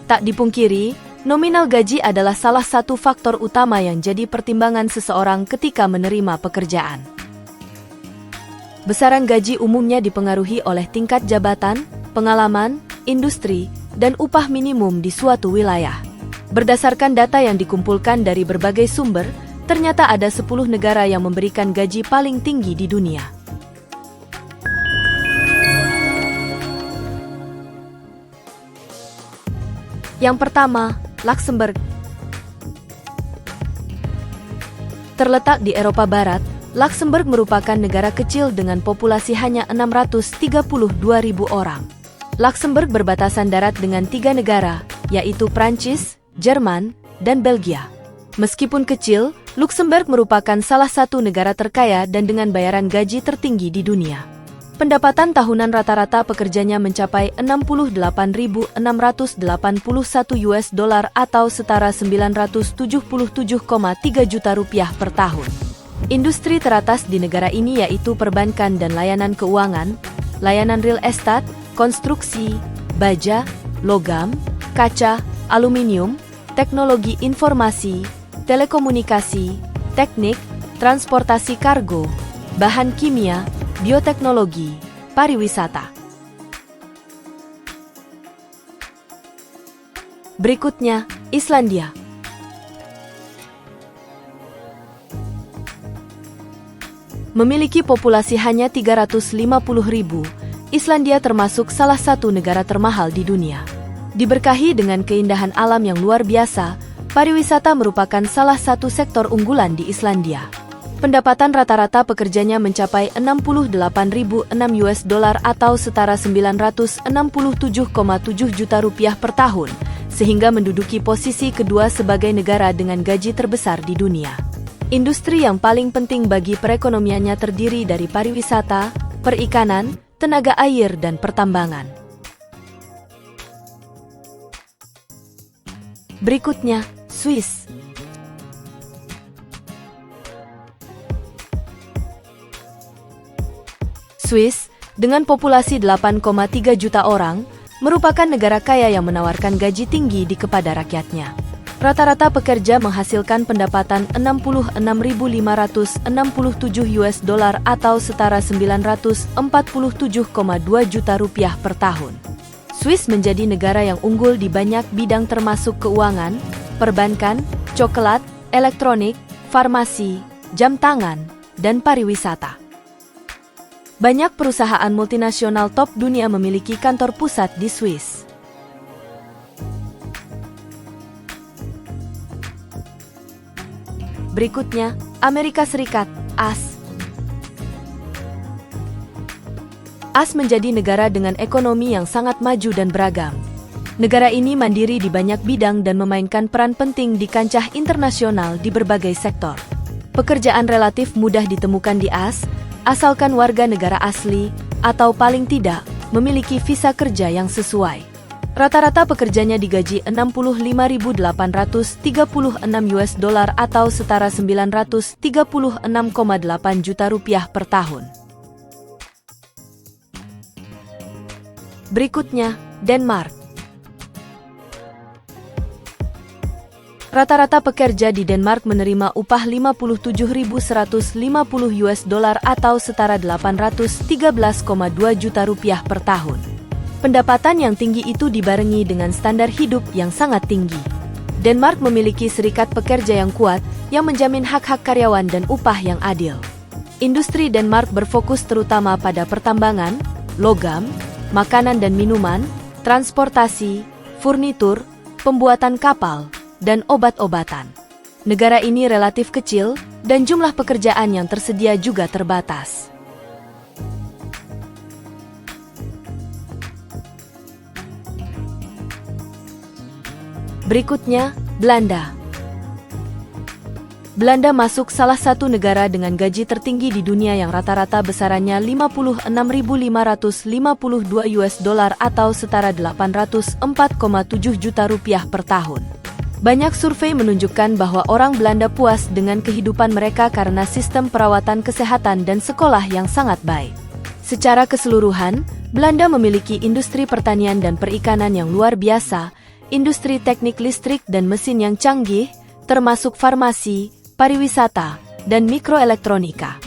Tak dipungkiri, nominal gaji adalah salah satu faktor utama yang jadi pertimbangan seseorang ketika menerima pekerjaan. Besaran gaji umumnya dipengaruhi oleh tingkat jabatan, pengalaman, industri, dan upah minimum di suatu wilayah. Berdasarkan data yang dikumpulkan dari berbagai sumber, ternyata ada 10 negara yang memberikan gaji paling tinggi di dunia. Yang pertama, Luxembourg. Terletak di Eropa Barat, Luxembourg merupakan negara kecil dengan populasi hanya 632.000 orang. Luxembourg berbatasan darat dengan 3 negara, yaitu Prancis, Jerman, dan Belgia. Meskipun kecil, Luxembourg merupakan salah satu negara terkaya dan dengan bayaran gaji tertinggi di dunia. Pendapatan tahunan rata-rata pekerjanya mencapai 68.681 US dollar atau setara 977,3 juta rupiah per tahun. Industri teratas di negara ini yaitu perbankan dan layanan keuangan, layanan real estate, konstruksi, baja, logam, kaca, aluminium, teknologi informasi, telekomunikasi, teknik, transportasi kargo, bahan kimia, bioteknologi, pariwisata. Berikutnya, Islandia. Memiliki populasi hanya 350.000, Islandia termasuk salah satu negara termahal di dunia. Diberkahi dengan keindahan alam yang luar biasa, pariwisata merupakan salah satu sektor unggulan di Islandia. Pendapatan rata-rata pekerjanya mencapai 68.006 US dollar atau setara 967,7 juta rupiah per tahun, sehingga menduduki posisi kedua sebagai negara dengan gaji terbesar di dunia. Industri yang paling penting bagi perekonomiannya terdiri dari pariwisata, perikanan, tenaga air, dan pertambangan. Berikutnya, Swiss. Swiss, dengan populasi 8,3 juta orang, merupakan negara kaya yang menawarkan gaji tinggi kepada rakyatnya. Rata-rata pekerja menghasilkan pendapatan 66.567 US dollar atau setara 947,2 juta rupiah per tahun. Swiss menjadi negara yang unggul di banyak bidang termasuk keuangan, perbankan, coklat, elektronik, farmasi, jam tangan, dan pariwisata. Banyak perusahaan multinasional top dunia memiliki kantor pusat di Swiss. Berikutnya, Amerika Serikat, AS. AS menjadi negara dengan ekonomi yang sangat maju dan beragam. Negara ini mandiri di banyak bidang dan memainkan peran penting di kancah internasional di berbagai sektor. Pekerjaan relatif mudah ditemukan di AS, asalkan warga negara asli, atau paling tidak, memiliki visa kerja yang sesuai. Rata-rata pekerjanya digaji 65.836 US dollar atau setara 936,8 juta rupiah per tahun. Berikutnya, Denmark. Rata-rata pekerja di Denmark menerima upah 57.150 US dollar atau setara 813,2 juta rupiah per tahun. Pendapatan yang tinggi itu dibarengi dengan standar hidup yang sangat tinggi. Denmark memiliki serikat pekerja yang kuat yang menjamin hak-hak karyawan dan upah yang adil. Industri Denmark berfokus terutama pada pertambangan, logam, makanan dan minuman, transportasi, furnitur, pembuatan kapal, dan obat-obatan. Negara ini relatif kecil, dan jumlah pekerjaan yang tersedia juga terbatas. Berikutnya, Belanda. Belanda masuk salah satu negara dengan gaji tertinggi di dunia yang rata-rata besarannya 56.552 US dollar atau setara 804,7 juta rupiah per tahun. Banyak survei menunjukkan bahwa orang Belanda puas dengan kehidupan mereka karena sistem perawatan kesehatan dan sekolah yang sangat baik. Secara keseluruhan, Belanda memiliki industri pertanian dan perikanan yang luar biasa, industri teknik listrik dan mesin yang canggih, termasuk farmasi, pariwisata, dan mikroelektronika.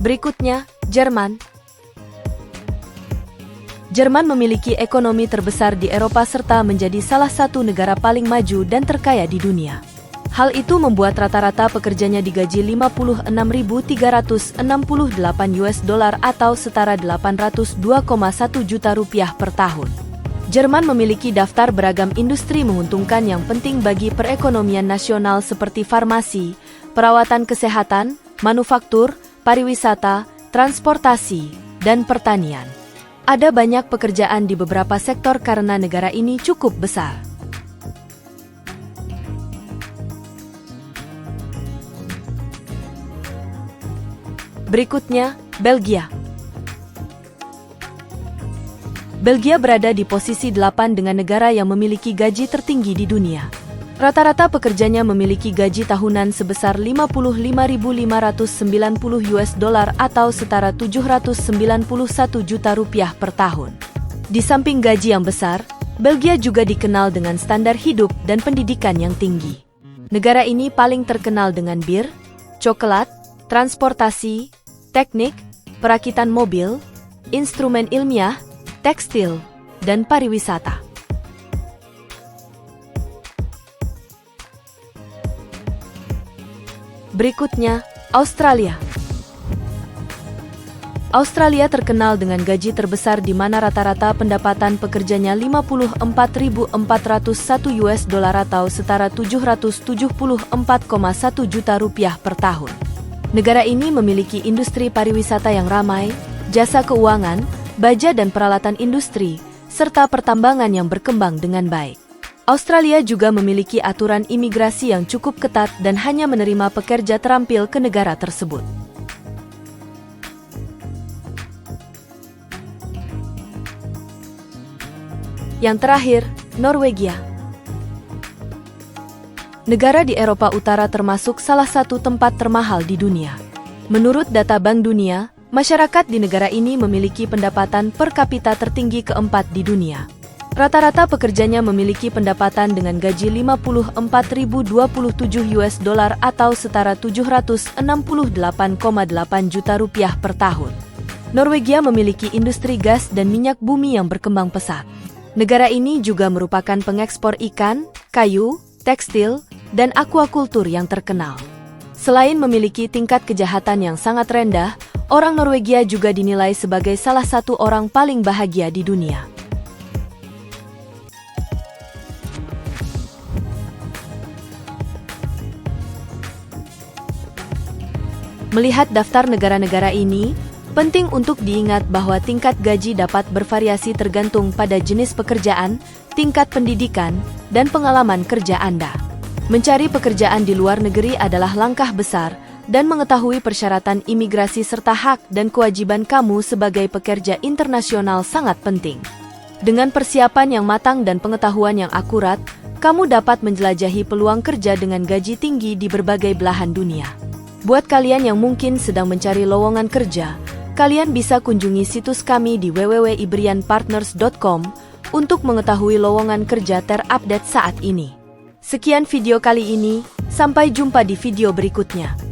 Berikutnya, Jerman. Jerman memiliki ekonomi terbesar di Eropa serta menjadi salah satu negara paling maju dan terkaya di dunia. Hal itu membuat rata-rata pekerjanya digaji 56.368 US dollar atau setara 802,1 juta rupiah per tahun. Jerman memiliki daftar beragam industri menguntungkan yang penting bagi perekonomian nasional seperti farmasi, perawatan kesehatan, manufaktur, pariwisata, transportasi, dan pertanian. Ada banyak pekerjaan di beberapa sektor karena negara ini cukup besar. Berikutnya, Belgia. Belgia berada di posisi 8 dengan negara yang memiliki gaji tertinggi di dunia. Rata-rata pekerjanya memiliki gaji tahunan sebesar 55.590 US dollar atau setara 791 juta rupiah per tahun. Di samping gaji yang besar, Belgia juga dikenal dengan standar hidup dan pendidikan yang tinggi. Negara ini paling terkenal dengan bir, coklat, transportasi, teknik, perakitan mobil, instrumen ilmiah, tekstil, dan pariwisata. Berikutnya, Australia. Australia terkenal dengan gaji terbesar di mana rata-rata pendapatan pekerjanya 54.401 US dollar atau setara 774,1 juta rupiah per tahun. Negara ini memiliki industri pariwisata yang ramai, jasa keuangan, baja dan peralatan industri, serta pertambangan yang berkembang dengan baik. Australia juga memiliki aturan imigrasi yang cukup ketat dan hanya menerima pekerja terampil ke negara tersebut. Yang terakhir, Norwegia. Negara di Eropa Utara termasuk salah satu tempat termahal di dunia. Menurut data Bank Dunia, masyarakat di negara ini memiliki pendapatan per kapita tertinggi keempat di dunia. Rata-rata pekerjanya memiliki pendapatan dengan gaji 54.027 US dollar atau setara 768,8 juta rupiah per tahun. Norwegia memiliki industri gas dan minyak bumi yang berkembang pesat. Negara ini juga merupakan pengekspor ikan, kayu, tekstil, dan akuakultur yang terkenal. Selain memiliki tingkat kejahatan yang sangat rendah, orang Norwegia juga dinilai sebagai salah satu orang paling bahagia di dunia. Melihat daftar negara-negara ini, penting untuk diingat bahwa tingkat gaji dapat bervariasi tergantung pada jenis pekerjaan, tingkat pendidikan, dan pengalaman kerja Anda. Mencari pekerjaan di luar negeri adalah langkah besar, dan mengetahui persyaratan imigrasi serta hak dan kewajiban kamu sebagai pekerja internasional sangat penting. Dengan persiapan yang matang dan pengetahuan yang akurat, kamu dapat menjelajahi peluang kerja dengan gaji tinggi di berbagai belahan dunia. Buat kalian yang mungkin sedang mencari lowongan kerja, kalian bisa kunjungi situs kami di www.ibrianpartners.com untuk mengetahui lowongan kerja terupdate saat ini. Sekian video kali ini, sampai jumpa di video berikutnya.